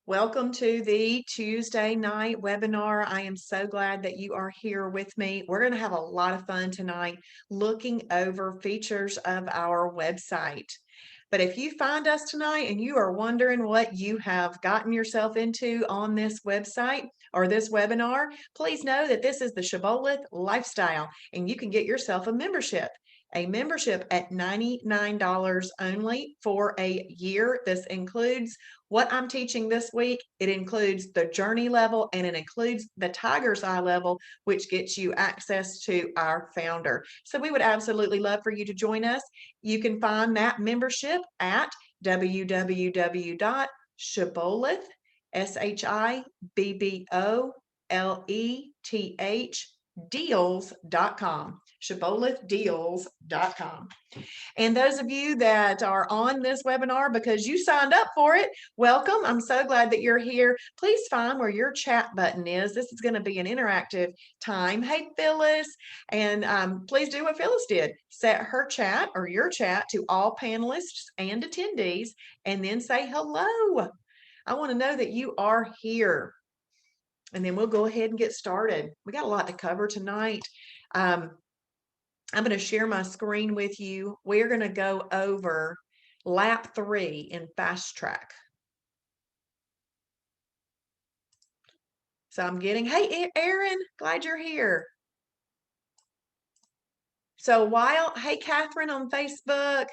Welcome to the Tuesday night webinar. I am so glad that you are here with me. We're going to have a lot of fun tonight looking over features of our website. But if you find us tonight and you are wondering what you have gotten yourself into on this website or this webinar, please know that this is the Shibboleth Lifestyle and you can get yourself a membership. A membership at $99 only for a year. This includes what I'm teaching this week. It includes the journey level and it includes the tiger's eye level, which gets you access to our founder. So we would absolutely love for you to join us. You can find that membership at www.shibboleth, Shibboleth deals.com, shibbolethdeals.com. And those of you that are on this webinar because you signed up for it, welcome. I'm so glad that you're here. Please find where your chat button is. This is going to be an interactive time. Hey, Phyllis, and please do what Phyllis did. Set her chat or your chat to all panelists and attendees, and then say hello. I want to know that you are here. And then we'll go ahead and get started. We got a lot to cover tonight. I'm going to share my screen with you. We're going to go over lap 3 in fast track. So I'm getting, hey, Aaron, glad you're here. So hey, Catherine on Facebook,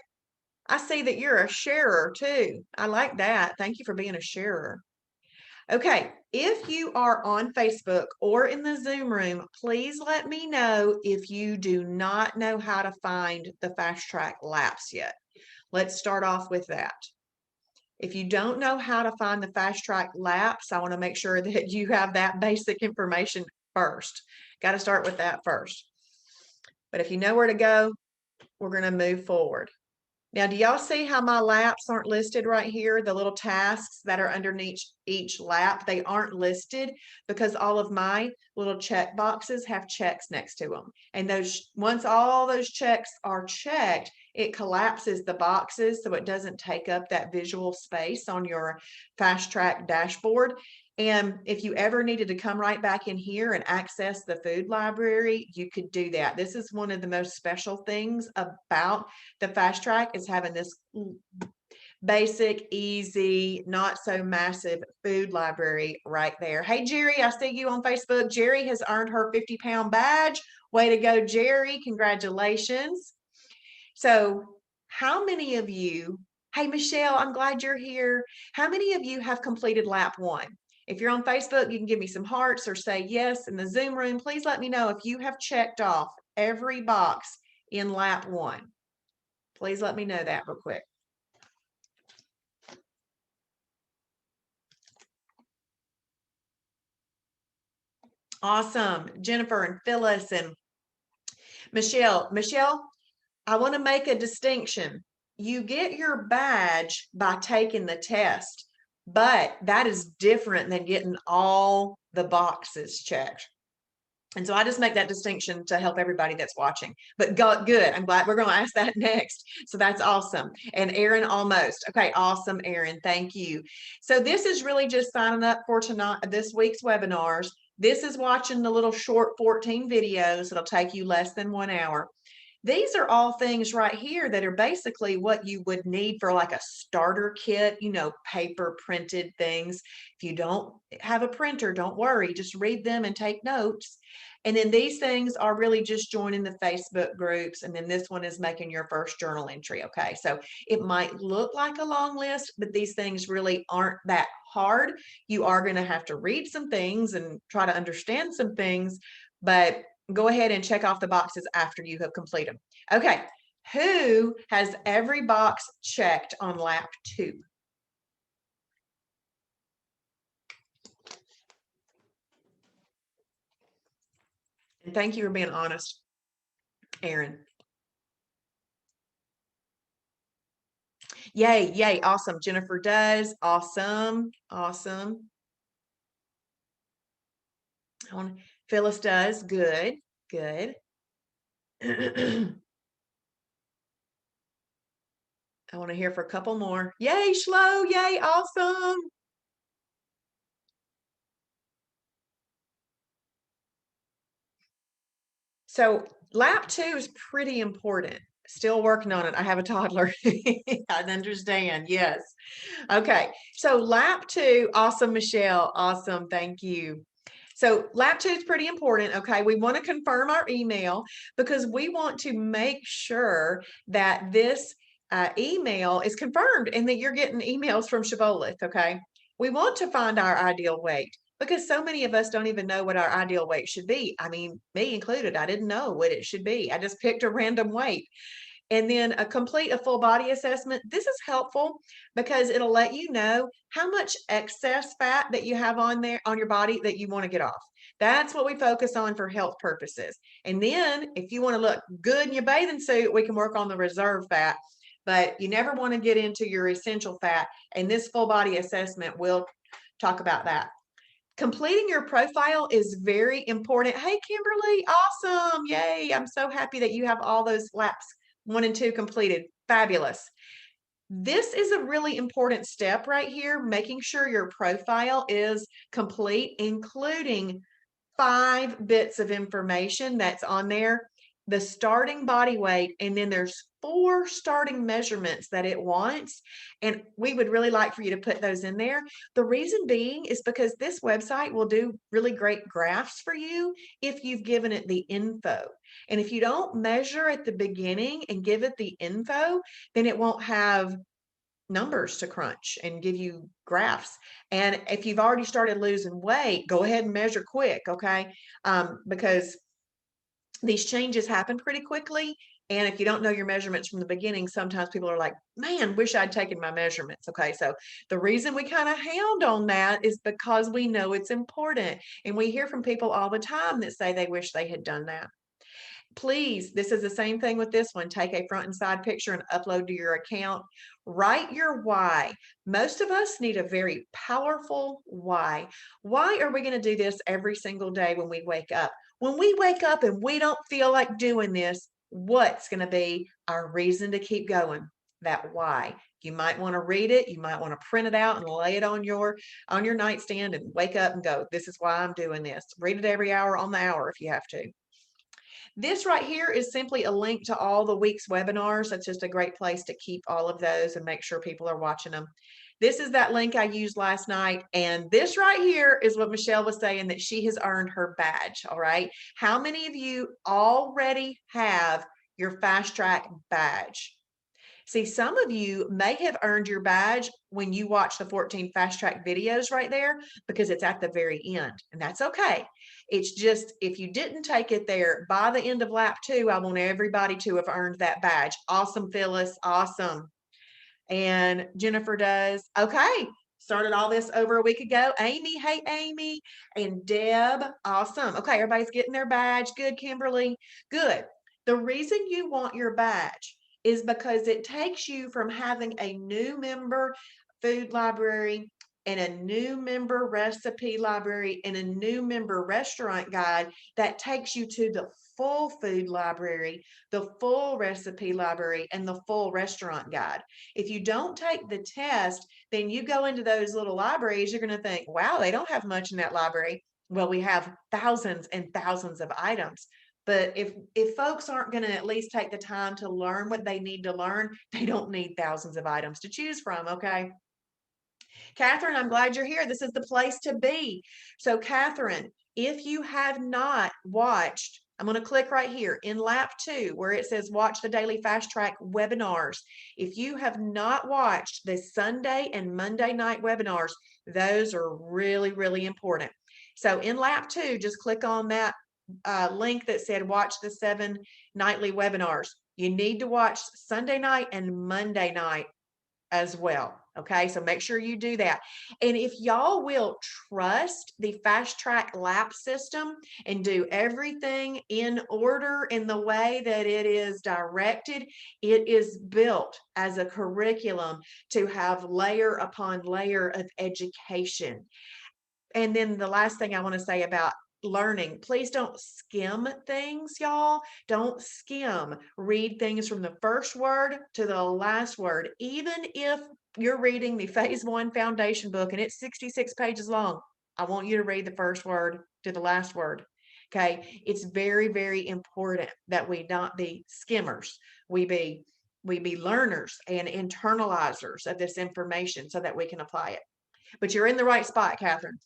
I see that you're a sharer too. I like that. Thank you for being a sharer. Okay, if you are on Facebook or in the Zoom room, please let me know if you do not know how to find the fast track laps yet. Let's start off with that. If you don't know how to find the fast track laps, I want to make sure that you have that basic information first. Got to start with that first. But if you know where to go, we're going to move forward. Now, do y'all see how my laps aren't listed right here? The little tasks that are underneath each lap, they aren't listed because all of my little check boxes have checks next to them. And once all those checks are checked, it collapses the boxes so it doesn't take up that visual space on your fast track dashboard. And if you ever needed to come right back in here and access the food library, you could do that. This is one of the most special things about the fast track is having this basic, easy, not so massive food library right there. Hey, Jerry, I see you on Facebook. Jerry has earned her 50-pound badge. Way to go, Jerry. Congratulations. So how many of you, hey, Michelle, I'm glad you're here. How many of you have completed lap 1? If you're on Facebook, you can give me some hearts or say yes. In the Zoom room, please let me know if you have checked off every box in lap 1. Please let me know that real quick. Awesome. Jennifer and Phyllis and Michelle. Michelle, I want to make a distinction. You get your badge by taking the test, but that is different than getting all the boxes checked. And so I just make that distinction to help everybody that's watching. But good. I'm glad we're going to ask that next. So that's awesome. And Aaron, almost. Okay, awesome, Aaron. Thank you. So this is really just signing up for this week's webinars. This is watching the little short 14 videos. It'll take you less than 1 hour. These are all things right here that are basically what you would need for like a starter kit, paper printed things. If you don't have a printer, don't worry, just read them and take notes. And then these things are really just joining the Facebook groups. And then this one is making your first journal entry. Okay. So it might look like a long list, but these things really aren't that hard. You are going to have to read some things and try to understand some things, but go ahead and check off the boxes after you have completed them. Okay. Who has every box checked on lap 2? And thank you for being honest, Aaron. Yay, yay, awesome. Jennifer does. Awesome, awesome. Phyllis does. Good, good. I want to hear for a couple more. Yay, Shlo, yay, awesome. So lap 2 is pretty important. Still working on it. I have a toddler. I understand. Yes. Okay. So lap 2, awesome, Michelle. Awesome. Thank you. So lap 2 is pretty important. Okay. We want to confirm our email because we want to make sure that this email is confirmed and that you're getting emails from Shibboleth. Okay. We want to find our ideal weight because so many of us don't even know what our ideal weight should be. I mean, me included, I didn't know what it should be. I just picked a random weight. And then complete a full body assessment. This is helpful because it'll let you know how much excess fat that you have on there on your body that you want to get off. That's what we focus on for health purposes. And then if you want to look good in your bathing suit, we can work on the reserve fat. But you never want to get into your essential fat. And this full body assessment will talk about that. Completing your profile is very important. Hey, Kimberly, awesome. Yay. I'm so happy that you have all those laps 1 and 2 completed. Fabulous. This is a really important step right here, making sure your profile is complete, including 5 bits of information that's on there, the starting body weight, and then there's 4 starting measurements that it wants. And we would really like for you to put those in there. The reason being is because this website will do really great graphs for you if you've given it the info. And if you don't measure at the beginning and give it the info, then it won't have numbers to crunch and give you graphs. And if you've already started losing weight, go ahead and measure quick, okay? Because these changes happen pretty quickly. And if you don't know your measurements from the beginning, sometimes people are like, man, wish I'd taken my measurements. Okay. So the reason we kind of hound on that is because we know it's important. And we hear from people all the time that say they wish they had done that. Please, this is the same thing with this one. Take a front and side picture and upload to your account. Write your why. Most of us need a very powerful why. Why are we going to do this every single day when we wake up? When we wake up and we don't feel like doing this, what's going to be our reason to keep going? That why. You might want to read it. You might want to print it out and lay it on your nightstand and wake up and go, this is why I'm doing this. Read it every hour on the hour if you have to. This right here is simply a link to all the week's webinars. That's just a great place to keep all of those and make sure people are watching them. This is that link I used last night. And this right here is what Michelle was saying, that she has earned her badge. All right. How many of you already have your fast track badge? See, some of you may have earned your badge when you watch the 14 fast track videos right there because it's at the very end, and that's okay. It's just if you didn't take it there by the end of lap 2, I want everybody to have earned that badge. Awesome, Phyllis. Awesome. And Jennifer does. Okay. Started all this over a week ago. Amy, hey, Amy. And Deb, awesome. Okay, everybody's getting their badge. Good, Kimberly. Good. The reason you want your badge is because it takes you from having a new member food library and a new member recipe library and a new member restaurant guide that takes you to the full food library, the full recipe library, and the full restaurant guide. If you don't take the test, then you go into those little libraries, you're going to think, wow, they don't have much in that library. Well, we have thousands and thousands of items. But if folks aren't going to at least take the time to learn what they need to learn, they don't need thousands of items to choose from, okay? Catherine, I'm glad you're here. This is the place to be. So Catherine, if you have not watched, I'm going to click right here in lap 2 where it says watch the daily fast track webinars. If you have not watched the Sunday and Monday night webinars, those are really, really important. So in lap 2, just click on that link that said watch the 7 nightly webinars. You need to watch Sunday night and Monday night as well. Okay, so make sure you do that. And if y'all will trust the fast track lap system and do everything in order in the way that it is directed, it is built as a curriculum to have layer upon layer of education. And then the last thing I want to say about learning, please don't skim things, y'all. Don't skim. Read things from the first word to the last word. Even if you're reading the phase 1 foundation book and it's 66 pages long, I want you to read the first word to the last word. Okay. It's very, very important that we not be skimmers. We be learners and internalizers of this information so that we can apply it. But you're in the right spot, Catherine.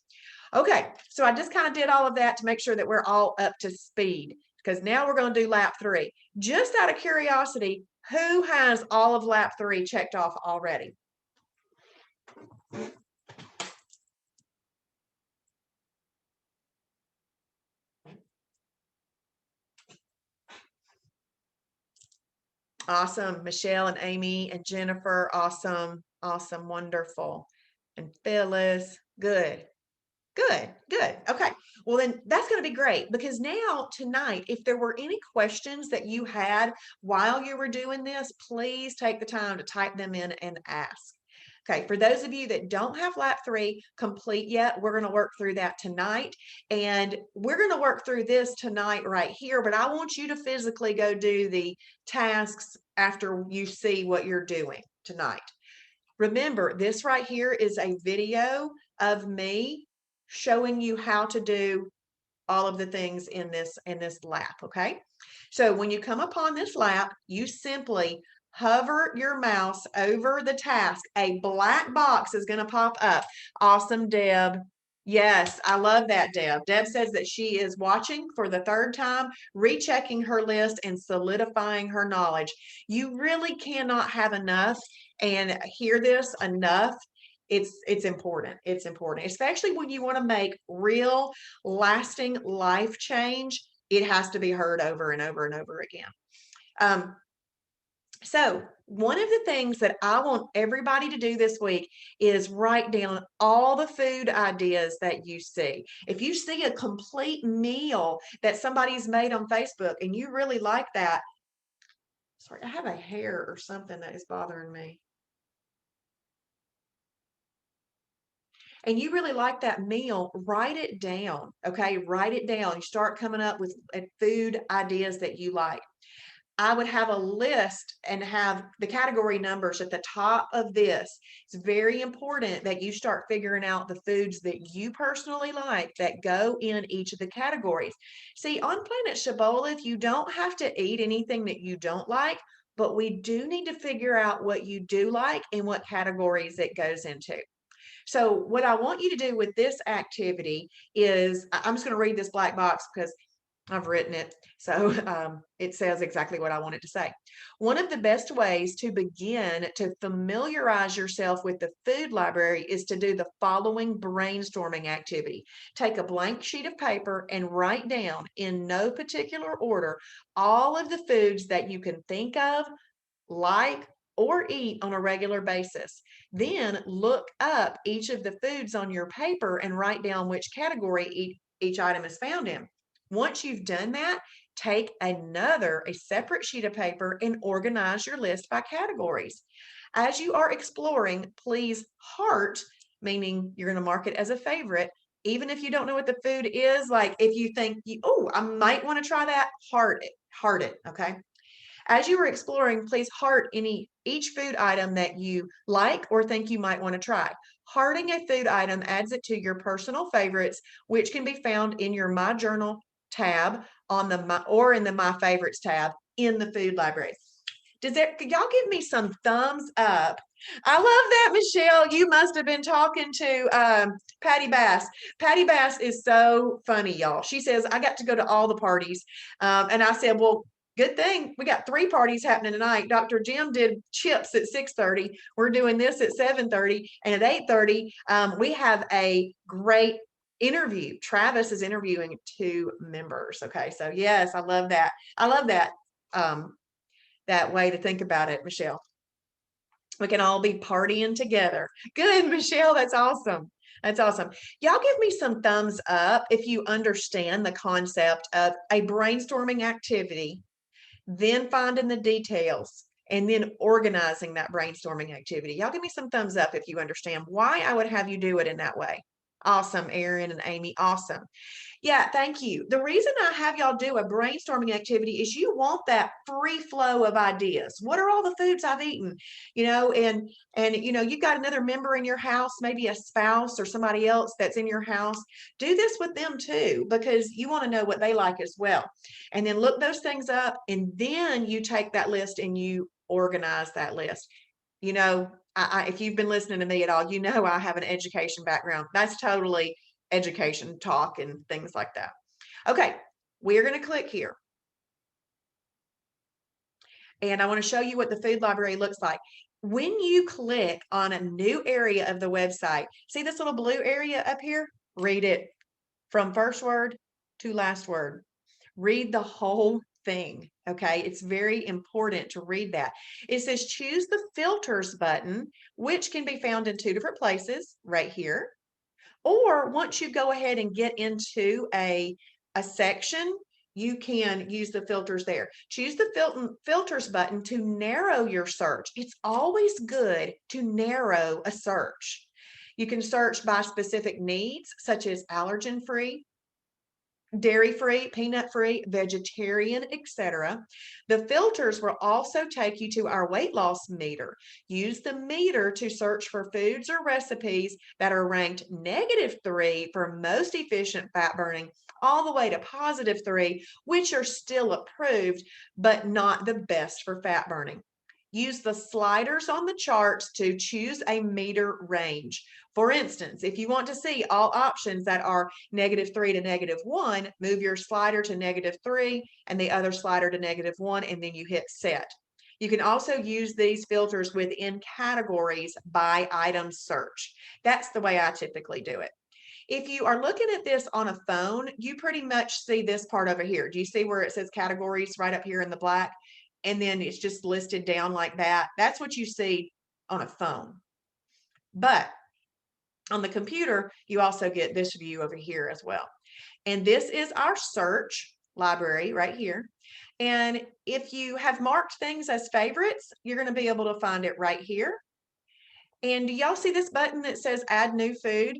Okay, so I just kind of did all of that to make sure that we're all up to speed because now we're going to do lap 3. Just out of curiosity, who has all of lap 3 checked off already? Awesome. Michelle and Amy and Jennifer. Awesome. Awesome. Wonderful. And Phyllis. Good. Good, good. Okay. Well, then that's going to be great because now tonight, if there were any questions that you had while you were doing this, please take the time to type them in and ask. Okay. For those of you that don't have lap 3 complete yet, we're going to work through that tonight. And we're going to work through this tonight right here, but I want you to physically go do the tasks after you see what you're doing tonight. Remember, this right here is a video of me showing you how to do all of the things in this lap, okay? So when you come upon this lap, you simply hover your mouse over the task. A black box is going to pop up. Awesome, Deb. Yes, I love that, Deb. Deb says that she is watching for the 3rd time, rechecking her list and solidifying her knowledge. You really cannot have enough and hear this enough. It's important. It's important, especially when you want to make real lasting life change. It has to be heard over and over and over again. So one of the things that I want everybody to do this week is write down all the food ideas that you see. If you see a complete meal that somebody's made on Facebook and you really like that, sorry, I have a hair or something that is bothering me. And you really like that meal, write it down. Okay, write it down. You start coming up with food ideas that you like. I would have a list and have the category numbers at the top of this. It's very important that you start figuring out the foods that you personally like that go in each of the categories. See, on Planet Shibboleth, you don't have to eat anything that you don't like, but we do need to figure out what you do like and what categories it goes into. So what I want you to do with this activity is, I'm just going to read this black box because I've written it. So it says exactly what I want it to say. One of the best ways to begin to familiarize yourself with the food library is to do the following brainstorming activity. Take a blank sheet of paper and write down in no particular order all of the foods that you can think of, like, or eat on a regular basis. Then look up each of the foods on your paper and write down which category each item is found in. Once you've done that, take a separate sheet of paper and organize your list by categories. As you are exploring, please heart, meaning you're going to mark it as a favorite, even if you don't know what the food is. Like if you think, oh, I might want to try that, heart it, okay? As you are exploring, please heart each food item that you like or think you might want to try. Hearting a food item adds it to your personal favorites, which can be found in your My Journal tab or in the My Favorites tab in the food library. Could y'all give me some thumbs up? I love that, Michelle. You must have been talking to Patty Bass. Patty Bass is so funny, y'all. She says, I got to go to all the parties. And I said, well, good thing we got 3 parties happening tonight. Dr. Jim did chips at 6:30. We're doing this at 7:30, and at 8:30, we have a great interview. Travis is interviewing 2 members. Okay, so yes, I love that. I love that that way to think about it, Michelle. We can all be partying together. Good, Michelle. That's awesome. That's awesome. Y'all give me some thumbs up if you understand the concept of a brainstorming activity, then finding the details, and then organizing that brainstorming activity. Y'all give me some thumbs up if you understand why I would have you do it in that way. Awesome, Erin and Amy. Awesome. Yeah, thank you. The reason I have y'all do a brainstorming activity is you want that free flow of ideas. What are all the foods I've eaten? And you've got another member in your house, maybe a spouse or somebody else that's in your house. Do this with them too, because you want to know what they like as well. And then look those things up, and then you take that list and you organize that list. You know, if you've been listening to me at all, you know I have an education background. That's totally education talk and things like that. Okay, we're going to click here. And I want to show you what the food library looks like. When you click on a new area of the website, see this little blue area up here? Read it from first word to last word. Read the whole thing, okay? It's very important to read that. It says choose the filters button, which can be found in two different places, right here. Or once you go ahead and get into a section, you can use the filters there. Choose the filters button to narrow your search. It's always good to narrow a search. You can search by specific needs, such as allergen-free, dairy-free, peanut-free, vegetarian, etc. The filters will also take you to our weight loss meter. Use the meter to search for foods or recipes that are ranked -3 for most efficient fat burning, all the way to +3, which are still approved, but not the best for fat burning. Use the sliders on the charts to choose a meter range. For instance, if you want to see all options that are -3 to -1, move your slider to -3 and the other slider to -1, and then you hit set. You can also use these filters within categories by item search. That's the way I typically do it. If you are looking at this on a phone, you pretty much see this part over here. Do you see where it says categories right up here in the black? And then it's just listed down like that. That's what you see on a phone. But on the computer, you also get this view over here as well. And this is our search library right here. And if you have marked things as favorites, you're going to be able to find it right here. And do y'all see this button that says add new food?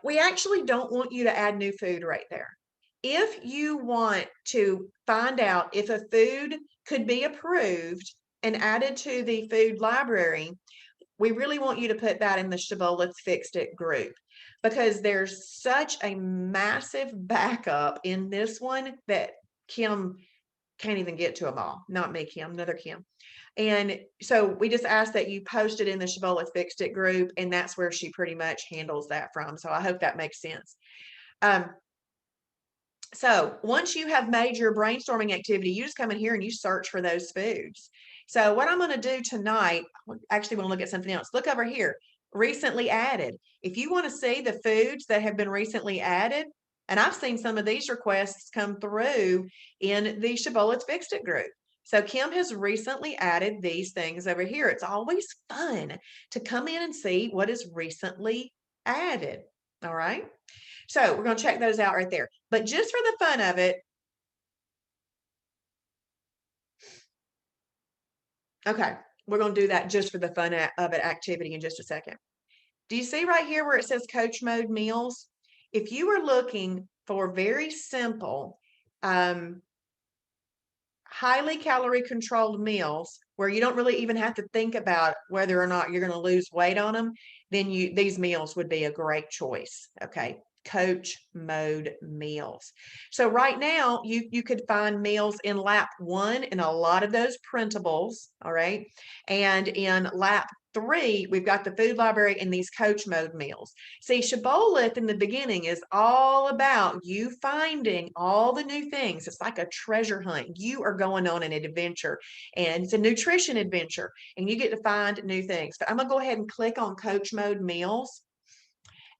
We actually don't want you to add new food right there. If you want to find out if a food could be approved and added to the food library, we really want you to put that in the Shibboleth Fixed It group, because there's such a massive backup in this one that Kim can't even get to them all. Not me, Kim, another Kim. And so we just ask that you post it in the Shibboleth Fixed It group, and that's where she pretty much handles that from. So I hope that makes sense. So once you have made your brainstorming activity, you just come in here and you search for those foods. So what I'm going to do tonight, I actually want to look at something else. Look over here, recently added. If you want to see the foods that have been recently added, and I've seen some of these requests come through in the Shibboleth Fixed It group. So Kim has recently added these things over here. It's always fun to come in and see what is recently added. All right. So we're going to check those out right there. But just for the fun of it, okay, we're going to do that just for the fun of it activity in just a second. Do you see right here where it says Coach Mode Meals? If you are looking for very simple, highly calorie controlled meals where you don't really even have to think about whether or not you're going to lose weight on them, then these meals would be a great choice. Okay. Coach Mode meals. So right now you could find meals in lap 1 in a lot of those printables. All right. And in lap 3, we've got the food library and these Coach Mode meals. See, Shibboleth in the beginning is all about you finding all the new things. It's like a treasure hunt. You are going on an adventure, and it's a nutrition adventure, and you get to find new things. But I'm going to go ahead and click on Coach Mode meals.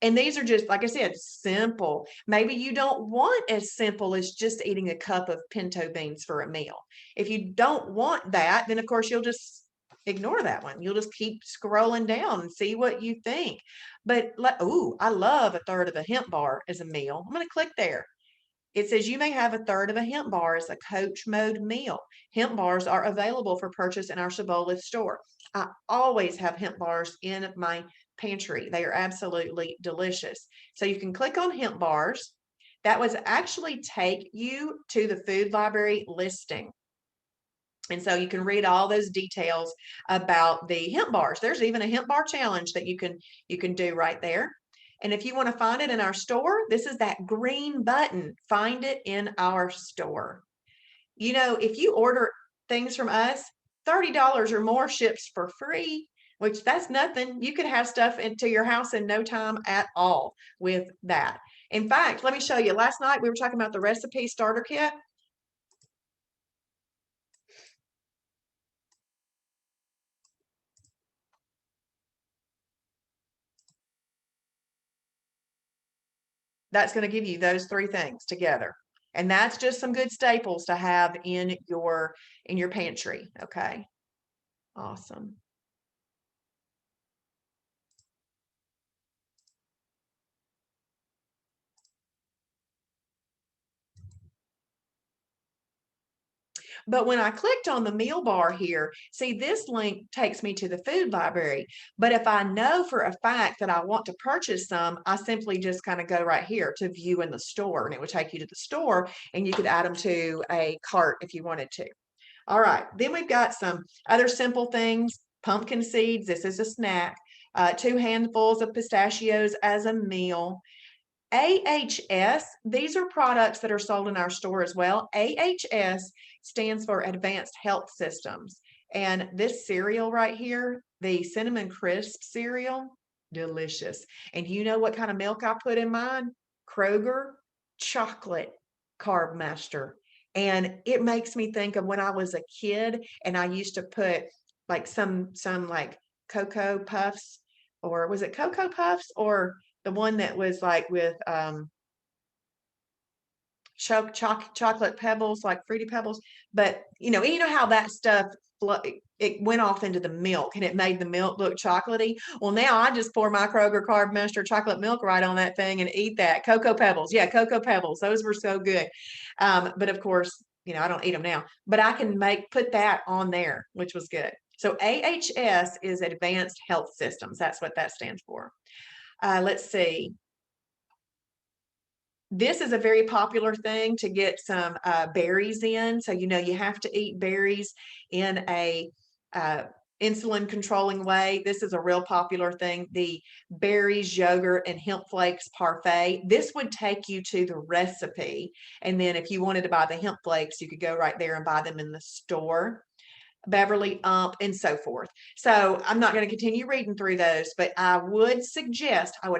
And these are just, like I said, simple. Maybe you don't want as simple as just eating a cup of pinto beans for a meal. If you don't want that, then of course you'll just ignore that one. You'll just keep scrolling down and see what you think. But, oh, I love a third of a hemp bar as a meal. I'm going to click there. It says you may have a third of a hemp bar as a coach mode meal. Hemp bars are available for purchase in our Shibboleth store. I always have hemp bars in my pantry. They are absolutely delicious. So you can click on hemp bars. That was actually take you to the food library listing. And so you can read all those details about the hemp bars. There's even a hemp bar challenge that you can do right there. And if you want to find it in our store, this is that green button, find it in our store. You know, if you order things from us, $30 or more ships for free, which that's nothing. You could have stuff into your house in no time at all with that. In fact, let me show you. Last night we were talking about the recipe starter kit. That's going to give you those three things together. And that's just some good staples to have in your pantry. Okay. Awesome. But when I clicked on the meal bar here, see, this link takes me to the food library. But if I know for a fact that I want to purchase some, I simply just kind of go right here to view in the store, and it would take you to the store, and you could add them to a cart if you wanted to. All right, then we've got some other simple things. Pumpkin seeds, this is a snack. 2 handfuls of pistachios as a meal. AHS, these are products that are sold in our store as well. AHS stands for Advanced Health Systems. And this cereal right here, the Cinnamon Crisp cereal, delicious. And you know what kind of milk I put in mine? Kroger chocolate carb master. And it makes me think of when I was a kid and I used to put like some like Cocoa Puffs, or was it Cocoa Puffs, or the one that was like with chocolate pebbles, like fruity pebbles. But you know how that stuff it went off into the milk and it made the milk look chocolatey. Well, now I just pour my Kroger Carb Master chocolate milk right on that thing and eat that. Cocoa Pebbles, yeah, Cocoa Pebbles. Those were so good. But of course, I don't eat them now. But I can put that on there, which was good. So AHS is Advanced Health Systems. That's what that stands for. Let's see. This is a very popular thing to get some berries in. So, you have to eat berries in a insulin controlling way. This is a real popular thing. The berries, yogurt, and hemp flakes parfait. This would take you to the recipe. And then if you wanted to buy the hemp flakes, you could go right there and buy them in the store. Beverly Ump, and so forth. So I'm not going to continue reading through those, but I would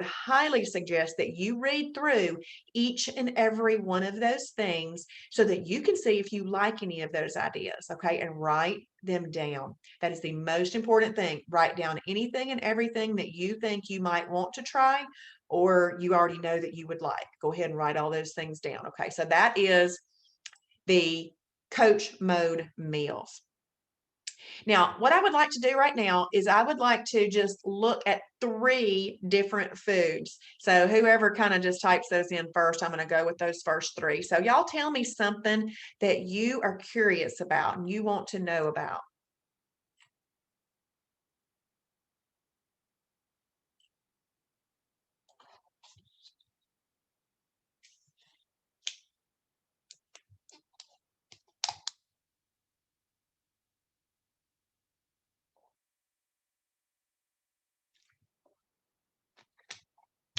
highly suggest that you read through each and every one of those things so that you can see if you like any of those ideas, okay, and write them down. That is the most important thing. Write down anything and everything that you think you might want to try or you already know that you would like. Go ahead and write all those things down, okay? So that is the coach mode meals. Now, what I would like to do right now is I would like to just look at 3 different foods. So whoever kind of just types those in first, I'm going to go with those first 3. So y'all tell me something that you are curious about and you want to know about.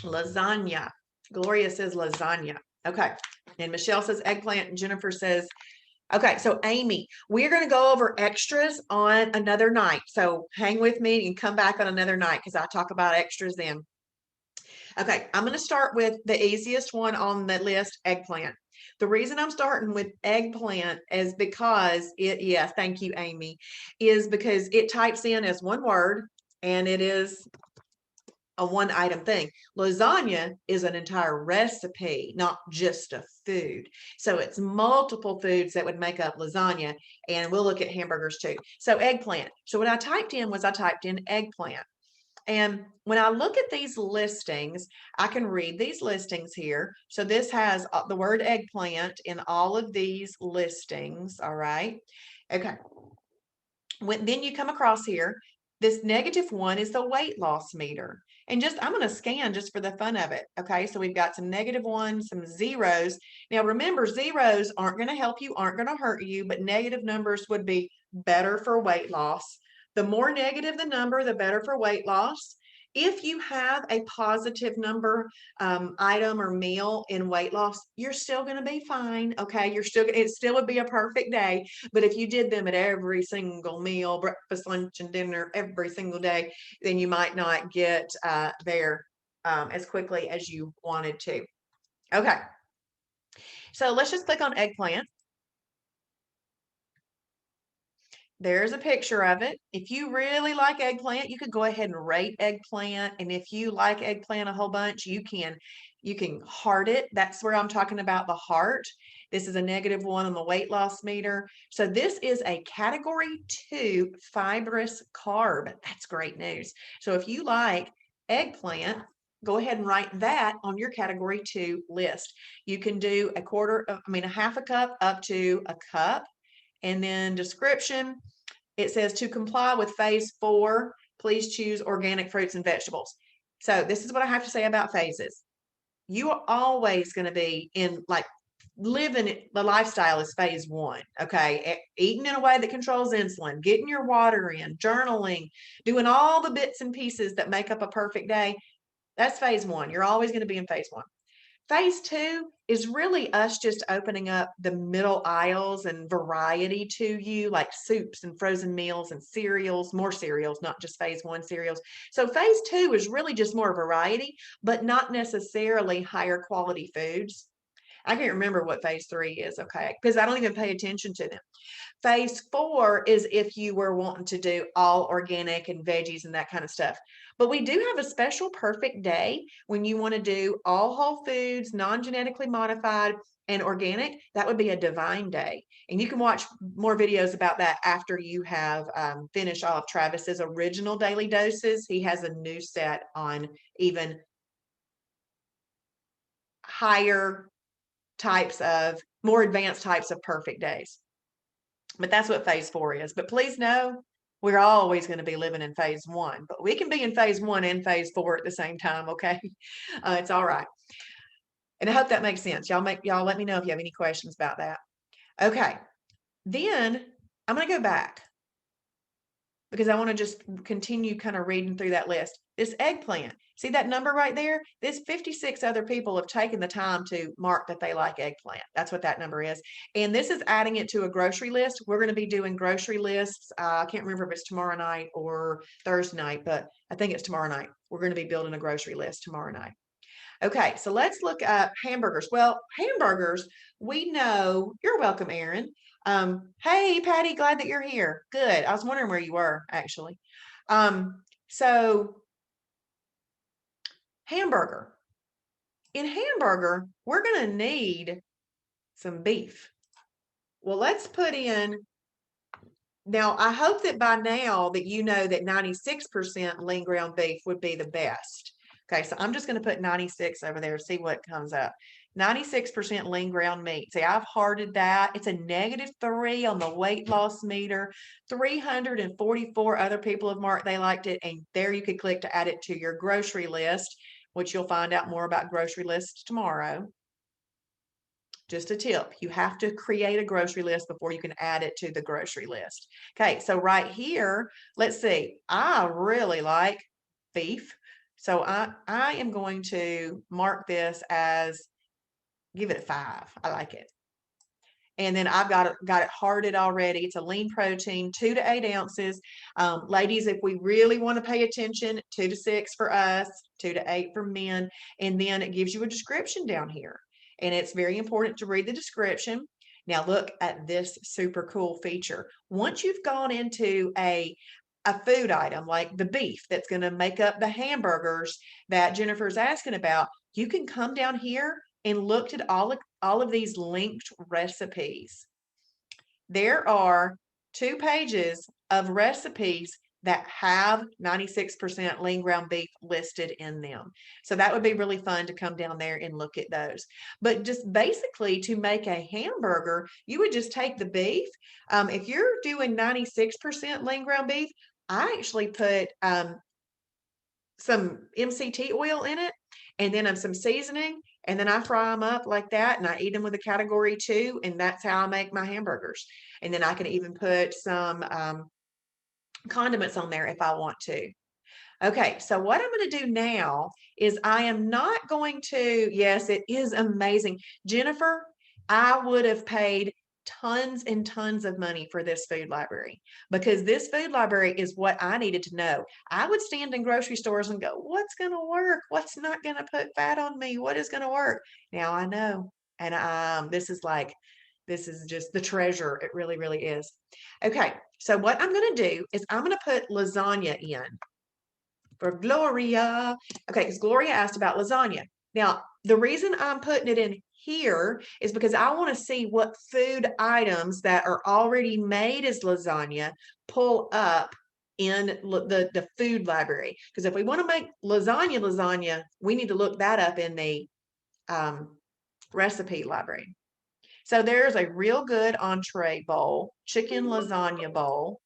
Lasagna. Gloria says lasagna. Okay. And Michelle says eggplant, and Jennifer says, okay, so Amy, we're going to go over extras on another night. So hang with me and come back on another night because I talk about extras then. Okay, I'm going to start with the easiest one on the list, eggplant. The reason I'm starting with eggplant is because yeah, thank you, Amy, is because it types in as one word and it is a one item thing. Lasagna is an entire recipe, not just a food. So it's multiple foods that would make up lasagna, and we'll look at hamburgers too. So eggplant. So what I typed in was I typed in eggplant. And when I look at these listings, I can read these listings here. So this has the word eggplant in all of these listings. All right. Okay. Then you come across here, this -1 is the weight loss meter. And I'm going to scan just for the fun of it. Okay, so we've got some -1s, some zeros. Now remember, zeros aren't going to help you, aren't going to hurt you, but negative numbers would be better for weight loss. The more negative the number, the better for weight loss. If you have a positive number item or meal in weight loss, you're still going to be fine. Okay, it still would be a perfect day. But if you did them at every single meal, breakfast, lunch, and dinner every single day, then you might not get there as quickly as you wanted to. Okay, so let's just click on eggplant. There's a picture of it. If you really like eggplant, you could go ahead and rate eggplant. And if you like eggplant a whole bunch, you can heart it. That's where I'm talking about the heart. This is a -1 on the weight loss meter. So this is a category 2 fibrous carb. That's great news. So if you like eggplant, go ahead and write that on your category 2 list. You can do a half a cup up to a cup. And then description, it says to comply with phase 4, please choose organic fruits and vegetables. So this is what I have to say about phases. You are always going to be in living the lifestyle is phase 1. Okay. Eating in a way that controls insulin, getting your water in, journaling, doing all the bits and pieces that make up a perfect day. That's phase 1. You're always going to be in phase 1. Phase 2 is really us just opening up the middle aisles and variety to you, like soups and frozen meals and cereals, more cereals, not just phase 1 cereals. So phase 2 is really just more variety, but not necessarily higher quality foods. I can't remember what phase 3 is, okay, because I don't even pay attention to them. Phase 4 is if you were wanting to do all organic and veggies and that kind of stuff. But we do have a special perfect day when you want to do all whole foods, non-genetically modified, and organic. That would be a divine day. And you can watch more videos about that after you have finished all of Travis's original daily doses. He has a new set on even higher types of, more advanced types of perfect days. But that's what phase 4 is. But please know, we're always going to be living in phase 1, but we can be in phase 1 and phase 4 at the same time. Okay. It's all right. And I hope that makes sense. Y'all let me know if you have any questions about that. Okay. Then I'm going to go back because I want to just continue kind of reading through that list. This eggplant, see that number right there? This 56 other people have taken the time to mark that they like eggplant. That's what that number is. And this is adding it to a grocery list. We're going to be doing grocery lists. I can't remember if it's tomorrow night or Thursday night, but I think it's tomorrow night. We're going to be building a grocery list tomorrow night. Okay, so let's look at hamburgers. Well, hamburgers, we know, you're welcome, Aaron. Hey, Patty, glad that you're here. Good. I was wondering where you were, actually. So hamburger. In hamburger, we're going to need some beef. Well, let's put in, now I hope that by now that you know that 96% lean ground beef would be the best. Okay, so I'm just going to put 96 over there, see what comes up. 96% lean ground meat. See, I've hearted that. It's a -3 on the weight loss meter. 344 other people have marked they liked it, and there you could click to add it to your grocery list, which you'll find out more about grocery lists tomorrow. Just a tip, you have to create a grocery list before you can add it to the grocery list. Okay, so right here, let's see, I really like beef. So I am going to mark this as, give it a 5. I like it. And then I've got it hearted already. It's a lean protein, 2 to 8 ounces. Ladies, if we really want to pay attention, 2 to 6 for us, 2 to 8 for men. And then it gives you a description down here. And it's very important to read the description. Now look at this super cool feature. Once you've gone into a food item like the beef that's going to make up the hamburgers that Jennifer's asking about, you can come down here and look at all of these linked recipes. There are 2 pages of recipes that have 96% lean ground beef listed in them. So that would be really fun to come down there and look at those. But just basically to make a hamburger, you would just take the beef. If you're doing 96% lean ground beef, I actually put some MCT oil in it and then some seasoning, and then I fry them up like that and I eat them with a category 2, and that's how I make my hamburgers. And then I can even put some condiments on there if I want to. Okay, so what I'm going to do now is I am not going to, yes, it is amazing. Jennifer, I would have paid tons and tons of money for this food library because this food library is what I needed to know. I would stand in grocery stores and go, what's going to work? What's not going to put fat on me? What is going to work? Now I know. And this is just the treasure. It really, really is. Okay, so what I'm going to do is I'm going to put lasagna in for Gloria. Okay, because Gloria asked about lasagna. Now, the reason I'm putting it in here is because I want to see what food items that are already made as lasagna pull up in the food library. Because if we want to make lasagna, we need to look that up in the recipe library. So there's a real good entree bowl, chicken lasagna bowl.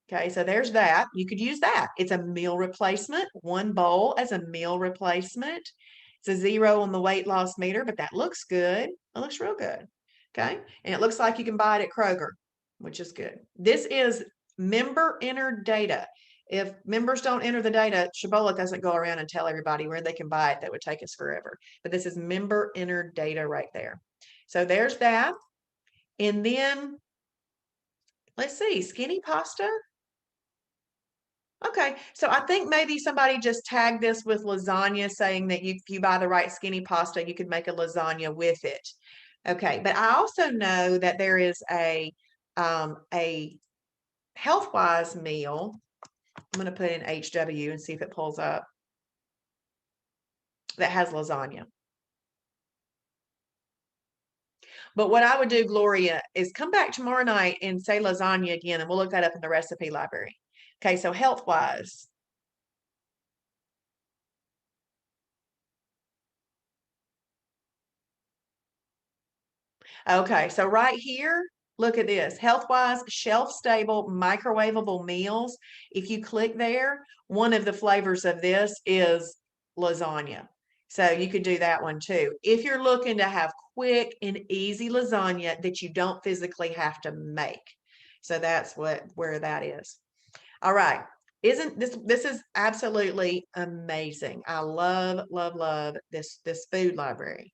Okay, so there's that. You could use that. It's a meal replacement, one bowl as a meal replacement. It's a 0 on the weight loss meter, but that looks good. It looks real good. Okay, and it looks like you can buy it at Kroger, which is good. This is member entered data. If members don't enter the data, Shibboleth doesn't go around and tell everybody where they can buy it. That would take us forever. But this is member entered data right there. So there's that. And then let's see, skinny pasta. Okay, so I think maybe somebody just tagged this with lasagna, saying that if you buy the right skinny pasta, you could make a lasagna with it. Okay, but I also know that there is a health-wise meal. I'm going to put in HW and see if it pulls up, that has lasagna. But what I would do, Gloria, is come back tomorrow night and say lasagna again, and we'll look that up in the recipe library. Okay, so health-wise. Okay, so right here, look at this. Health-wise, shelf-stable, microwavable meals. If you click there, one of the flavors of this is lasagna. So you could do that one too. If you're looking to have quick and easy lasagna that you don't physically have to make. So that's where that is. All right. Isn't this is absolutely amazing. I love, love, love this food library.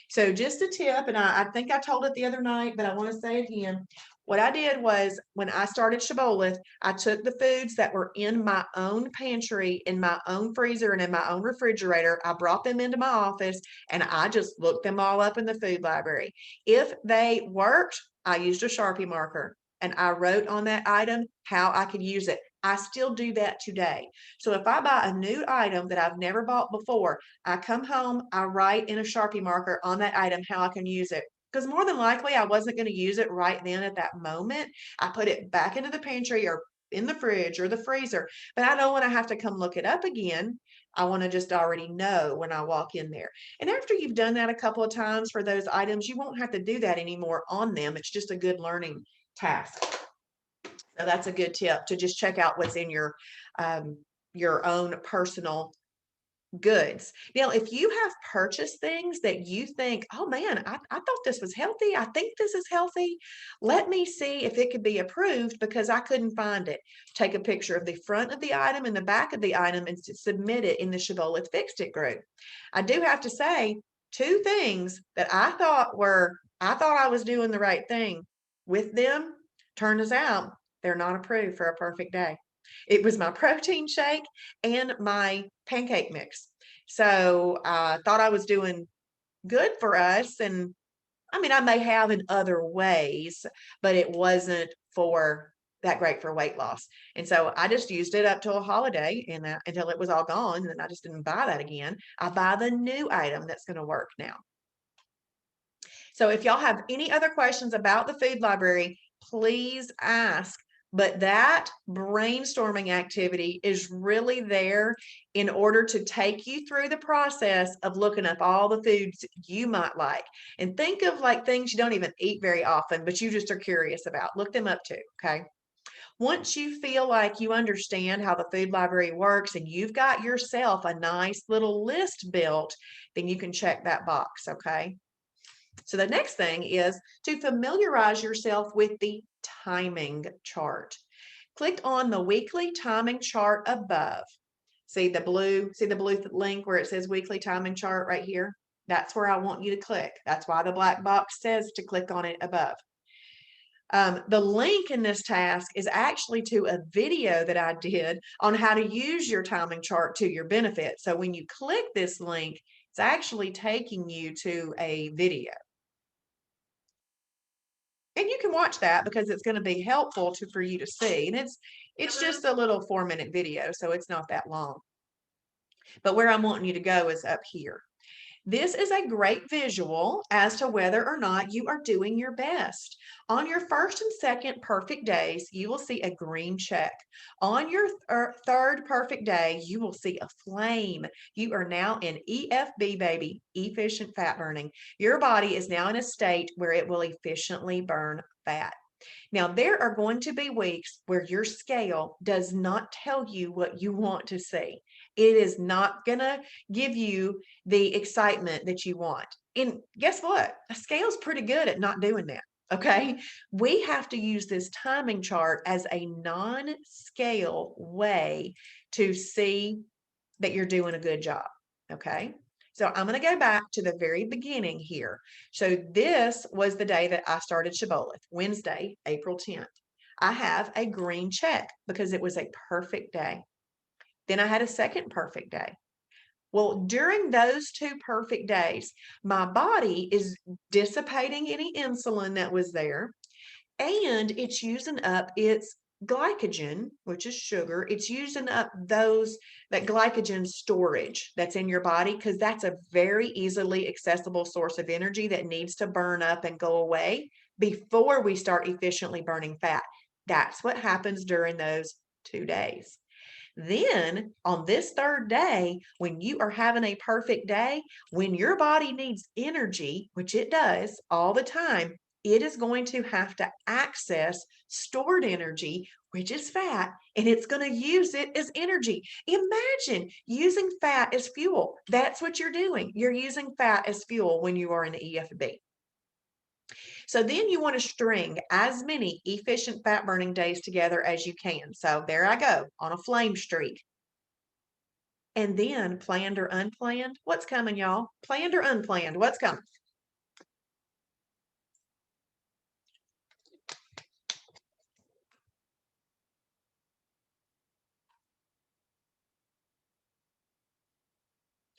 So just a tip, and I think I told it the other night, but I want to say it again. What I did was when I started Shibboleth, I took the foods that were in my own pantry, in my own freezer, and in my own refrigerator. I brought them into my office and I just looked them all up in the food library. If they worked, I used a Sharpie marker and I wrote on that item how I could use it. I still do that today. So if I buy a new item that I've never bought before, I come home, I write in a Sharpie marker on that item how I can use it. Because more than likely, I wasn't going to use it right then at that moment. I put it back into the pantry or in the fridge or the freezer. But I know when I have to come look it up again, I want to just already know when I walk in there. And after you've done that a couple of times for those items, you won't have to do that anymore on them. It's just a good learning task. So that's a good tip, to just check out what's in your own personal goods. Now, if you have purchased things that you think, oh man, I thought this was healthy. I think this is healthy. Let me see if it could be approved because I couldn't find it. Take a picture of the front of the item and the back of the item and submit it in the Shibboleth Fixed It group. I do have to say two things that I thought I was doing the right thing with them. Turns out they're not approved for a perfect day. It was my protein shake and my pancake mix. So I thought I was doing good for us. And I mean, I may have in other ways, but it wasn't for that great for weight loss. And so I just used it up till a holiday and until it was all gone. And then I just didn't buy that again. I buy the new item that's going to work now. So if y'all have any other questions about the food library, please ask. But that brainstorming activity is really there in order to take you through the process of looking up all the foods you might like. And think of like things you don't even eat very often, but you just are curious about. Look them up too, okay? Once you feel like you understand how the food library works and you've got yourself a nice little list built, then you can check that box, okay? So the next thing is to familiarize yourself with the timing chart. Click on the weekly timing chart above. See the blue link where it says weekly timing chart right here? That's where I want you to click. That's why the black box says to click on it above. The link in this task is actually to a video that I did on how to use your timing chart to your benefit. So when you click this link, it's actually taking you to a video. And you can watch that because it's going to be helpful for you to see. And it's just a little 4-minute video, so it's not that long. But where I'm wanting you to go is up here. This is a great visual as to whether or not you are doing your best. On your first and second perfect days, you will see a green check. On your third perfect day, you will see a flame. You are now in EFB, baby, efficient fat burning. Your body is now in a state where it will efficiently burn fat. Now, there are going to be weeks where your scale does not tell you what you want to see. It is not going to give you the excitement that you want. And guess what? A scale's pretty good at not doing that. Okay. We have to use this timing chart as a non-scale way to see that you're doing a good job. Okay. So I'm going to go back to the very beginning here. So this was the day that I started Shibboleth, Wednesday, April 10th. I have a green check because it was a perfect day. Then I had a second perfect day. Well, during those 2 perfect days, my body is dissipating any insulin that was there, and it's using up its glycogen, which is sugar. It's using up that glycogen storage that's in your body because that's a very easily accessible source of energy that needs to burn up and go away before we start efficiently burning fat. That's what happens during those 2 days. Then on this third day, when you are having a perfect day, when your body needs energy, which it does all the time, it is going to have to access stored energy, which is fat, and it's going to use it as energy. Imagine using fat as fuel. That's what you're doing. You're using fat as fuel when you are in EFB. So then you want to string as many efficient fat burning days together as you can. So there I go on a flame streak. And then planned or unplanned, what's coming, y'all? Planned or unplanned, what's coming?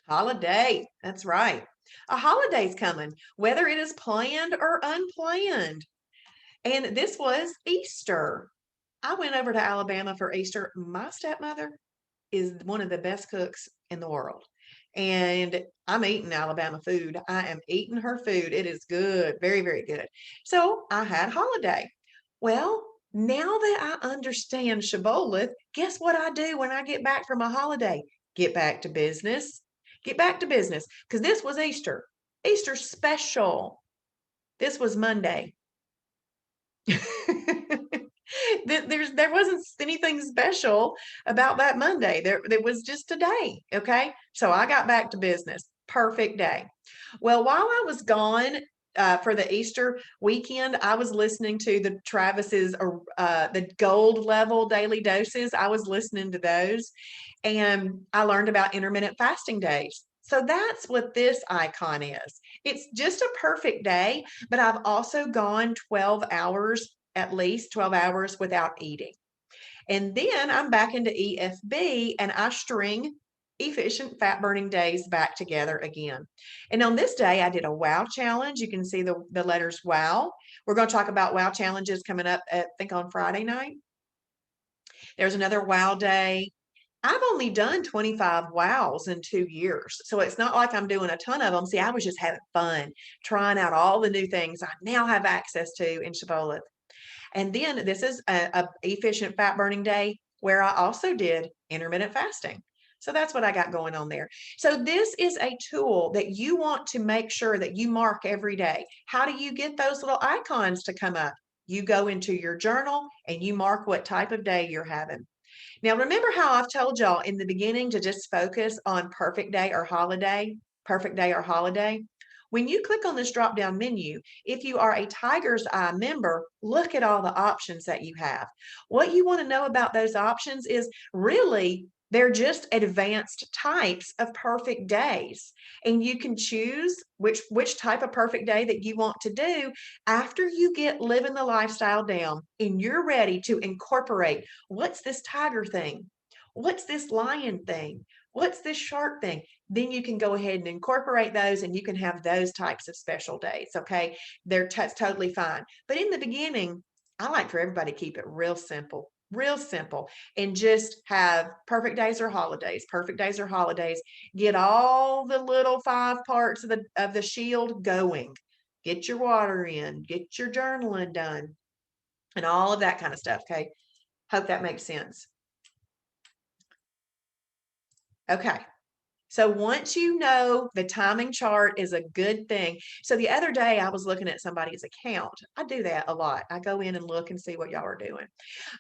Holiday. That's right. A holiday's coming, whether it is planned or unplanned. And this was Easter. I went over to Alabama for Easter. My stepmother is one of the best cooks in the world. And I'm eating Alabama food. I am eating her food. It is good, very, very good. So I had holiday. Well, now that I understand Shibboleth, guess what I do when I get back from a holiday? Get back to business. Get back to business because this was Easter. Easter special. This was Monday. There wasn't anything special about that Monday. There was just a day. Okay. So I got back to business. Perfect day. Well, while I was gone for the Easter weekend, I was listening to the Travis's the gold level daily doses. I was listening to those, and I learned about intermittent fasting days. So that's what this icon is. It's just a perfect day, but I've also gone 12 hours, at least 12 hours without eating. And then I'm back into EFB and I string efficient fat burning days back together again. And on this day, I did a wow challenge. You can see the letters wow. We're going to talk about wow challenges coming up, I think on Friday night. There's another wow day. I've only done 25 wows in 2 years. So it's not like I'm doing a ton of them. See, I was just having fun trying out all the new things I now have access to in Shibboleth. And then this is a efficient fat burning day where I also did intermittent fasting. So that's what I got going on there. So this is a tool that you want to make sure that you mark every day. How do you get those little icons to come up? You go into your journal and you mark what type of day you're having. Now, remember how I've told y'all in the beginning to just focus on perfect day or holiday, perfect day or holiday? When you click on this drop down menu, if you are a Tiger's Eye member, look at all the options that you have. What you want to know about those options is really they're just advanced types of perfect days. And you can choose which type of perfect day that you want to do after you get living the lifestyle down and you're ready to incorporate what's this tiger thing? What's this lion thing? What's this shark thing? Then you can go ahead and incorporate those and you can have those types of special days. Okay. They're totally fine. But in the beginning, I like for everybody to keep it real simple, and just have perfect days or holidays. Get all the little 5 parts of the shield going. Get your water in, get your journaling done, and all of that kind of stuff. Okay. Hope that makes sense. Okay. So once you know the timing chart is a good thing. So the other day I was looking at somebody's account. I do that a lot. I go in and look and see what y'all are doing.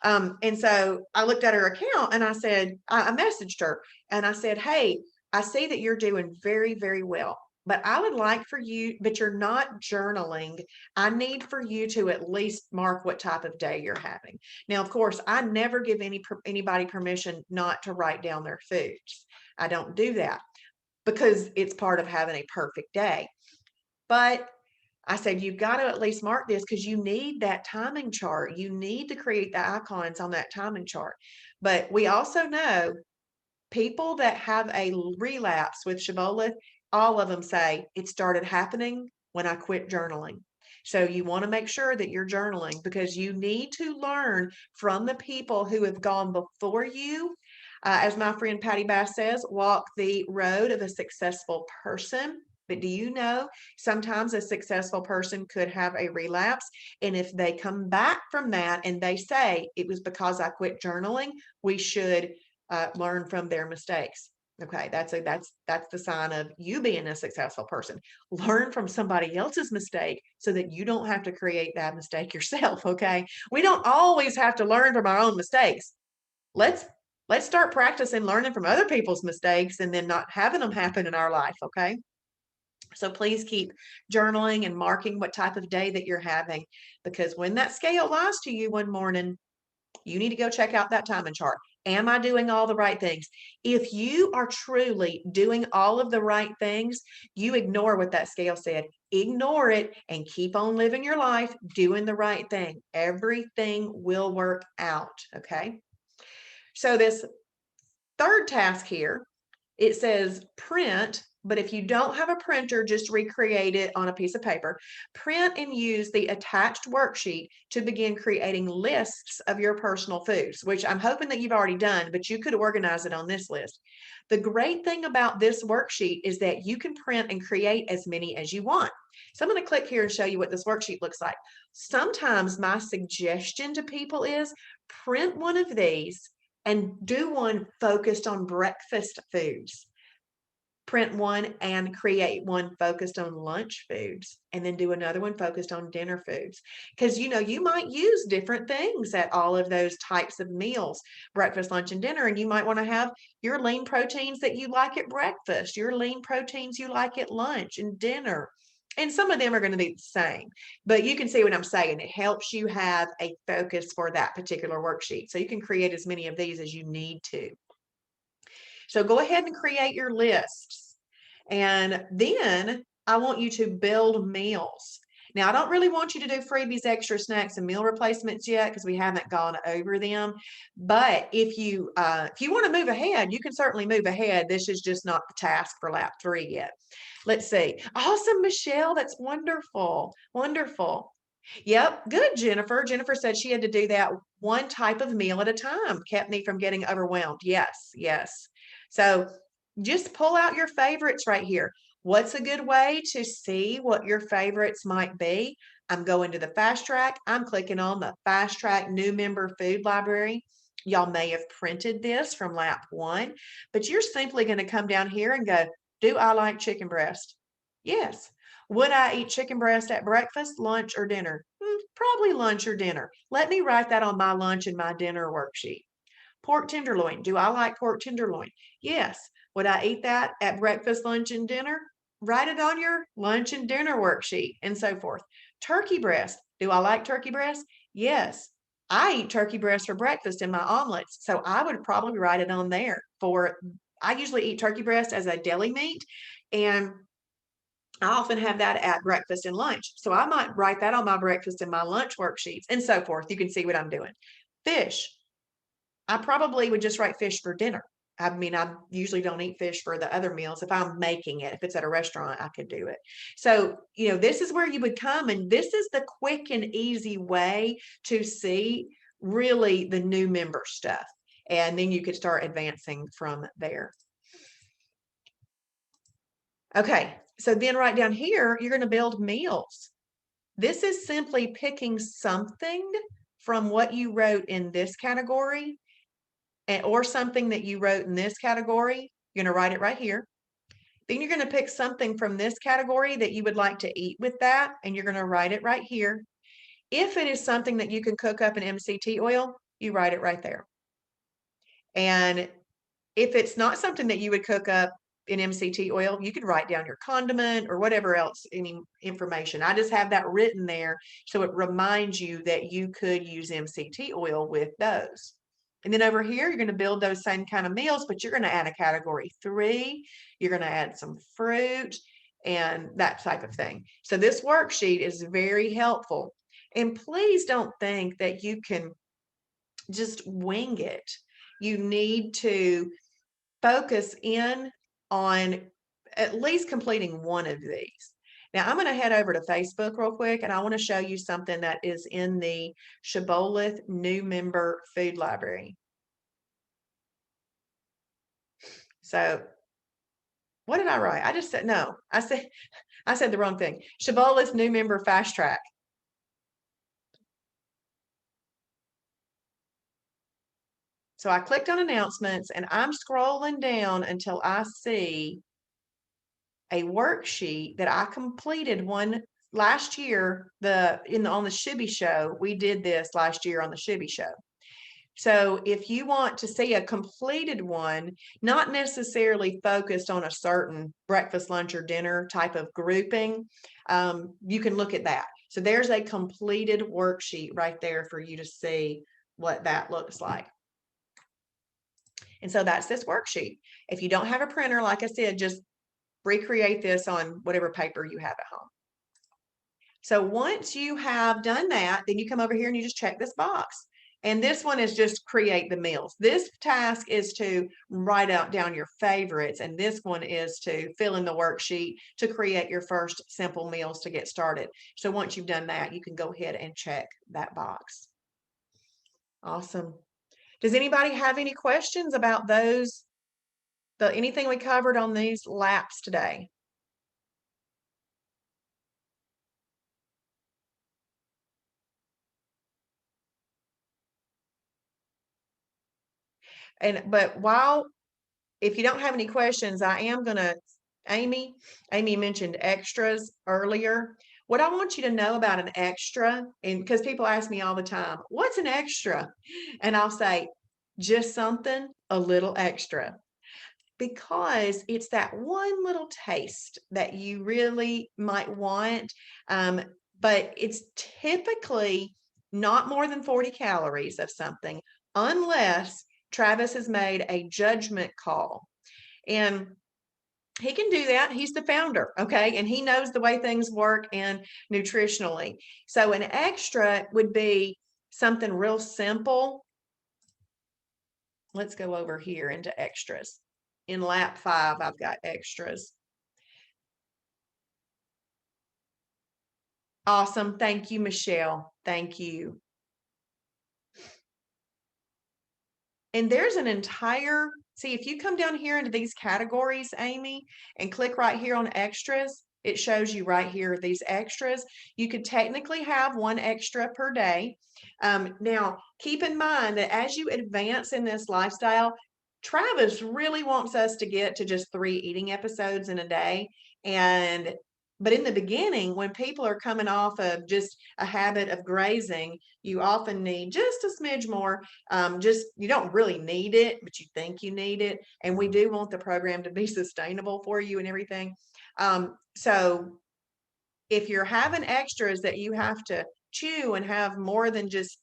And so I looked at her account and I said, I messaged her and I said, hey, I see that you're doing very, very well. But I would like for you, but you're not journaling. I need for you to at least mark what type of day you're having. Now, of course, I never give anybody permission not to write down their foods. I don't do that because it's part of having a perfect day. But I said, you've got to at least mark this because you need that timing chart. You need to create the icons on that timing chart. But we also know people that have a relapse with Shibboleth, all of them say it started happening when I quit journaling. So you want to make sure that you're journaling because you need to learn from the people who have gone before you. As my friend Patty Bass says, walk the road of a successful person. But do you know sometimes a successful person could have a relapse? And if they come back from that and they say it was because I quit journaling, we should learn from their mistakes. Okay, that's the sign of you being a successful person. Learn from somebody else's mistake so that you don't have to create that mistake yourself. Okay, we don't always have to learn from our own mistakes. Let's start practicing learning from other people's mistakes and then not having them happen in our life. Okay. So please keep journaling and marking what type of day that you're having, because when that scale lies to you one morning, you need to go check out that timing chart. Am I doing all the right things? If you are truly doing all of the right things, you ignore what that scale said. Ignore it and keep on living your life doing the right thing. Everything will work out. Okay. So this third task here, it says print, but if you don't have a printer, just recreate it on a piece of paper. Print and use the attached worksheet to begin creating lists of your personal foods, which I'm hoping that you've already done, but you could organize it on this list. The great thing about this worksheet is that you can print and create as many as you want. So I'm going to click here and show you what this worksheet looks like. Sometimes my suggestion to people is print one of these and do one focused on breakfast foods. Print one and create one focused on lunch foods, and then do another one focused on dinner foods. Because you might use different things at all of those types of meals, breakfast, lunch, and dinner. And you might want to have your lean proteins that you like at breakfast, your lean proteins you like at lunch and dinner. And some of them are going to be the same, but you can see what I'm saying. It helps you have a focus for that particular worksheet. So you can create as many of these as you need to. So go ahead and create your lists. And then I want you to build meals. Now, I don't really want you to do freebies, extra snacks, and meal replacements yet because we haven't gone over them. But if you want to move ahead, you can certainly move ahead. This is just not the task for lap 3 yet. Let's see. Awesome, Michelle. That's wonderful. Wonderful. Yep. Good, Jennifer. Jennifer said she had to do that one type of meal at a time. Kept me from getting overwhelmed. Yes. Yes. So just pull out your favorites right here. What's a good way to see what your favorites might be? I'm going to the fast track. I'm clicking on the fast track new member food library. Y'all may have printed this from lap 1, but you're simply going to come down here and go, do I like chicken breast? Yes. Would I eat chicken breast at breakfast, lunch, or dinner? Probably lunch or dinner. Let me write that on my lunch and my dinner worksheet. Pork tenderloin. Do I like pork tenderloin? Yes. Would I eat that at breakfast, lunch, and dinner? Write it on your lunch and dinner worksheet and so forth. Turkey breast. Do I like turkey breast? Yes. I eat turkey breast for breakfast in my omelets. So I would probably write it on there I usually eat turkey breast as a deli meat, and I often have that at breakfast and lunch. So I might write that on my breakfast and my lunch worksheets and so forth. You can see what I'm doing. Fish. I probably would just write fish for dinner. I mean, I usually don't eat fish for the other meals. If I'm making it, if it's at a restaurant, I could do it. So, this is where you would come, and this is the quick and easy way to see really the new member stuff. And then you could start advancing from there. Okay, so then right down here, you're going to build meals. This is simply picking something from what you wrote in this category or something that you wrote in this category. You're going to write it right here. Then you're going to pick something from this category that you would like to eat with that, and you're going to write it right here. If it is something that you can cook up in MCT oil, you write it right there. And if it's not something that you would cook up in MCT oil, you could write down your condiment or whatever else, any information. I just have that written there so it reminds you that you could use MCT oil with those. And then over here, you're going to build those same kind of meals, but you're going to add a category 3. You're going to add some fruit and that type of thing. So this worksheet is very helpful. And please don't think that you can just wing it. You need to focus in on at least completing one of these. Now I'm going to head over to Facebook real quick, and I want to show you something that is in the Shibboleth new member food library. So what did I write? I just said, no, I said the wrong thing. Shibboleth new member fast track. So I clicked on announcements, and I'm scrolling down until I see a worksheet that I completed one last year. On the Shibby show, we did this last year on the Shibby show. So if you want to see a completed one, not necessarily focused on a certain breakfast, lunch, or dinner type of grouping, you can look at that. So there's a completed worksheet right there for you to see what that looks like. And so that's this worksheet. If you don't have a printer, like I said, just recreate this on whatever paper you have at home. So once you have done that, then you come over here and you just check this box. And this one is just create the meals. This task is to write down your favorites. And this one is to fill in the worksheet to create your first simple meals to get started. So once you've done that, you can go ahead and check that box. Awesome. Does anybody have any questions about anything we covered on these laps today? But if you don't have any questions, I am going to, Amy mentioned extras earlier. What I want you to know about an extra, and because people ask me all the time, what's an extra? And I'll say, just something a little extra, because it's that one little taste that you really might want. But it's typically not more than 40 calories of something, unless Travis has made a judgment call. And he can do that. He's the founder, okay? And he knows the way things work and nutritionally. So an extra would be something real simple. Let's go over here into extras. In lap 5, I've got extras. Awesome. Thank you, Michelle. Thank you. And there's an entire, see, if you come down here into these categories, Amy, and click right here on extras, It shows you right here, these extras. You could technically have one extra per day. Now, keep in mind that as you advance in this lifestyle, Travis really wants us to get to just 3 eating episodes in a day. But in the beginning, when people are coming off of just a habit of grazing, you often need just a smidge more. Just you don't really need it, but you think you need it. And we do want the program to be sustainable for you and everything. So if you're having extras that you have to chew and have more than just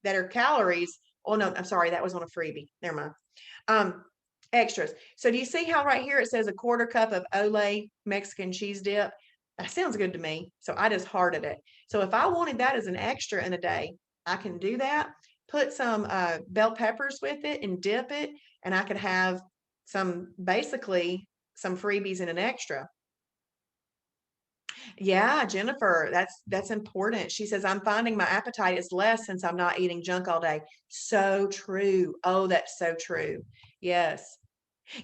that are calories, oh no, I'm sorry, that was on a freebie. Never mind. Um, Extras. So do you see how right here it says a quarter cup of Olay Mexican cheese dip? That sounds good to me. So I just hearted it. So if I wanted that as an extra in a day, I can do that. Put some bell peppers with it and dip it, and I could have basically some freebies in an extra. Yeah, Jennifer, that's important. She says, I'm finding my appetite is less since I'm not eating junk all day. So true. Oh, that's so true. Yes.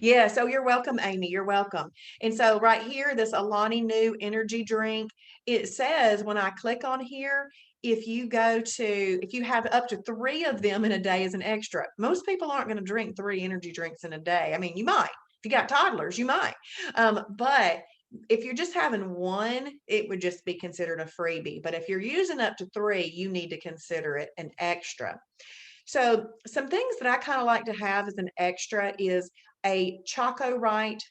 Yes. Oh, you're welcome, Amy. You're welcome. And so right here, this Alani New energy drink, it says when I click on here, if you have up to 3 of them in a day as an extra, most people aren't going to drink 3 energy drinks in a day. I mean, you might. If you got toddlers, you might. But if you're just having one, it would just be considered a freebie. But if you're using up to 3, you need to consider it an extra. So some things that I kind of like to have as an extra is a Choco Right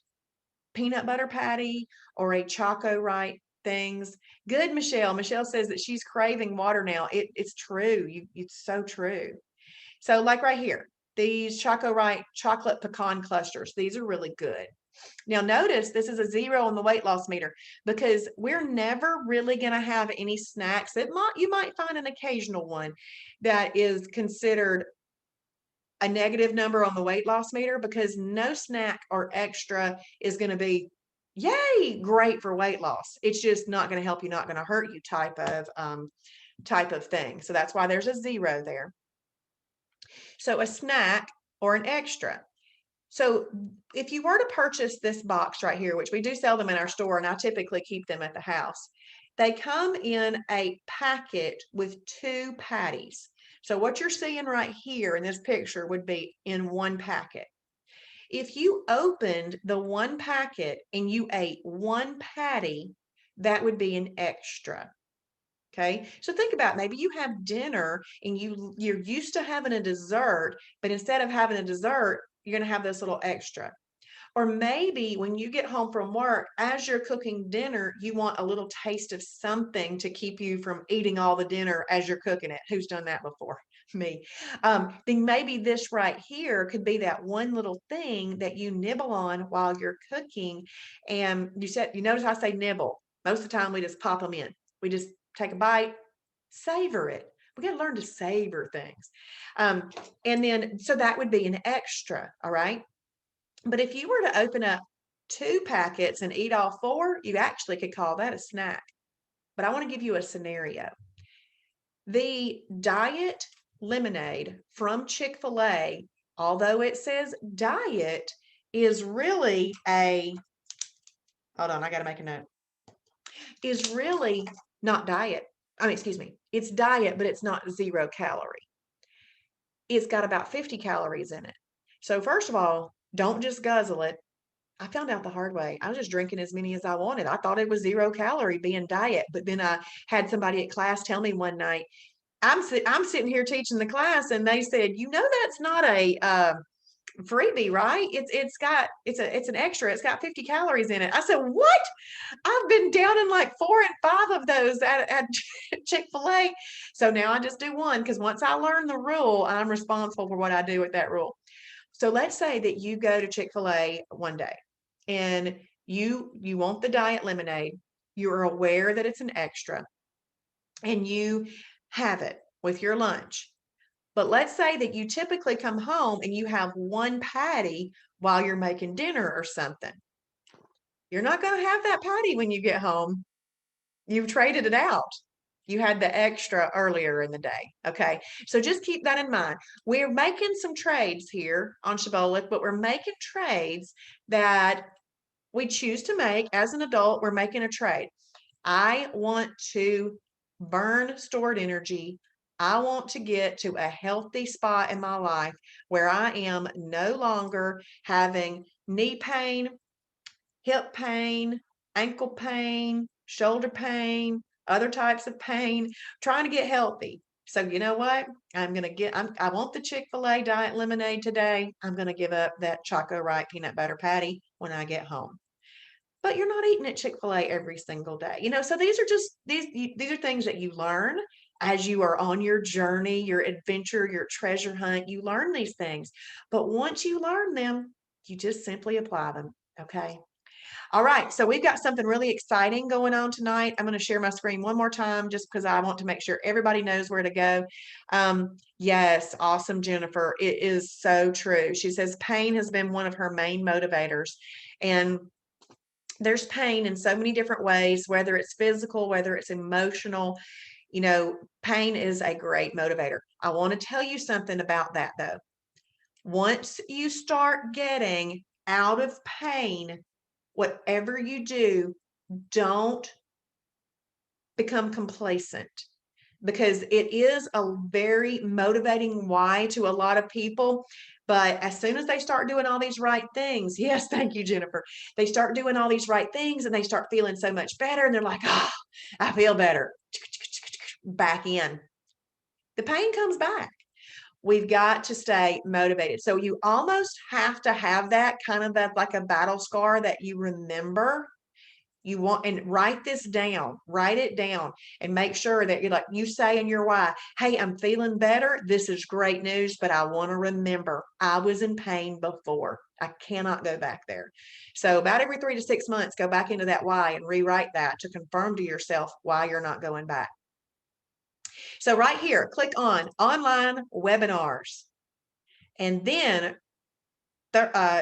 peanut butter patty or a Choco Right things. Good, Michelle. Michelle says that she's craving water now. It's true. It's so true. So like right here, these Choco Right chocolate pecan clusters, these are really good. Now notice this is a 0 on the weight loss meter because we're never really going to have any snacks. You might find an occasional one that is considered a negative number on the weight loss meter because no snack or extra is going to be yay great for weight loss. It's just not going to help you, not going to hurt you type of thing. So that's why there's a 0 there. So a snack or an extra. So if you were to purchase this box right here, which we do sell them in our store, and I typically keep them at the house, they come in a packet with 2 patties. So what you're seeing right here in this picture would be in one packet. If you opened the one packet and you ate one patty, that would be an extra. Okay, so think about maybe you have dinner and you're used to having a dessert, but instead of having a dessert, you're going to have this little extra. Or maybe when you get home from work, as you're cooking dinner, you want a little taste of something to keep you from eating all the dinner as you're cooking it. Who's done that before? Me. Then maybe this right here could be that one little thing that you nibble on while you're cooking. And you notice I say nibble. Most of the time we just pop them in. We just take a bite, savor it. We got to learn to savor things. And then, so that would be an extra. All right. But if you were to open up 2 packets and eat all 4, you actually could call that a snack. But I want to give you a scenario. The diet lemonade from Chick-fil-A, although it says diet, is really hold on, I got to make a note, is really not diet. I mean, excuse me, it's diet, but it's not 0 calorie. It's got about 50 calories in it. So first of all, don't just guzzle it. I found out the hard way. I was just drinking as many as I wanted. I thought it was 0 calorie being diet, but then I had somebody at class tell me one night, I'm sitting here teaching the class, and they said, that's not a freebie, right? It's an extra. It's got 50 calories in it. I said, what? I've been down in like 4 and 5 of those at Chick-fil-A. So now I just do one because once I learn the rule, I'm responsible for what I do with that rule. So let's say that you go to Chick-fil-A one day and you want the diet lemonade. You're aware that it's an extra and you have it with your lunch. But let's say that you typically come home and you have one patty while you're making dinner or something. You're not going to have that patty when you get home. You've traded it out. You had the extra earlier in the day. Okay. So just keep that in mind. We're making some trades here on Shibboleth, but we're making trades that we choose to make as an adult, we're making a trade. I want to burn stored energy. I want to get to a healthy spot in my life where I am no longer having knee pain, hip pain, ankle pain, shoulder pain, other types of pain, trying to get healthy. So you know what? I want the Chick-fil-A diet lemonade today. I'm going to give up that Choco Right peanut butter patty when I get home. But you're not eating at Chick-fil-A every single day. So these are just these are things that you learn as you are on your journey, your adventure, your treasure hunt. You learn these things. But once you learn them, you just simply apply them. Okay. All right, so we've got something really exciting going on tonight. I'm going to share my screen one more time just because I want to make sure everybody knows where to go. Yes, awesome, Jennifer. It is so true. She says pain has been one of her main motivators. And there's pain in so many different ways, whether it's physical, whether it's emotional. Pain is a great motivator. I want to tell you something about that, though. Once you start getting out of pain, whatever you do, don't become complacent, because it is a very motivating why to a lot of people. But as soon as they start doing all these right things, yes, thank you, Jennifer. They start doing all these right things and they start feeling so much better. And they're like, oh, I feel better. Back in. The pain comes back. We've got to stay motivated. So you almost have to have that kind of like a battle scar that you remember. You want, and write this down, write it down, and make sure that you say in your why, hey, I'm feeling better. This is great news, but I want to remember I was in pain before. I cannot go back there. So about every 3 to 6 months, go back into that why and rewrite that to confirm to yourself why you're not going back. So right here, click on online webinars. And then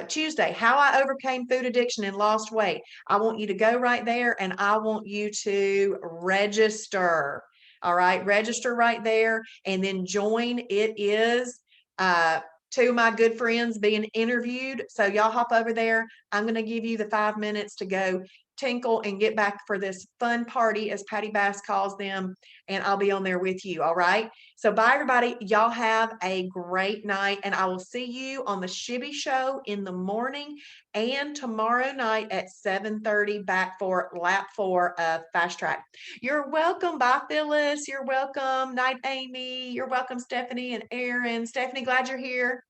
Tuesday, how I overcame food addiction and lost weight. I want you to go right there and I want you to register. All right, register right there and then join. It is two of my good friends being interviewed. So y'all hop over there. I'm going to give you the 5 minutes to go tinkle and get back for this fun party, as Patty Bass calls them, and I'll be on there with you. All right. So bye, everybody. Y'all have a great night, and I will see you on the Shibby Show in the morning and tomorrow night at 7:30 back for lap 4 of Fast Track. You're welcome. Bye, Phyllis. You're welcome. Night, Amy. You're welcome, Stephanie and Aaron. Stephanie, glad you're here.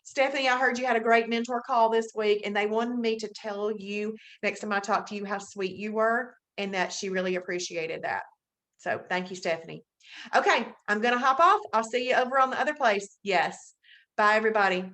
Stephanie, I heard you had a great mentor call this week, and they wanted me to tell you next time I talk to you how sweet you were and that she really appreciated that. So thank you, Stephanie. Okay, I'm going to hop off. I'll see you over on the other place. Yes. Bye, everybody.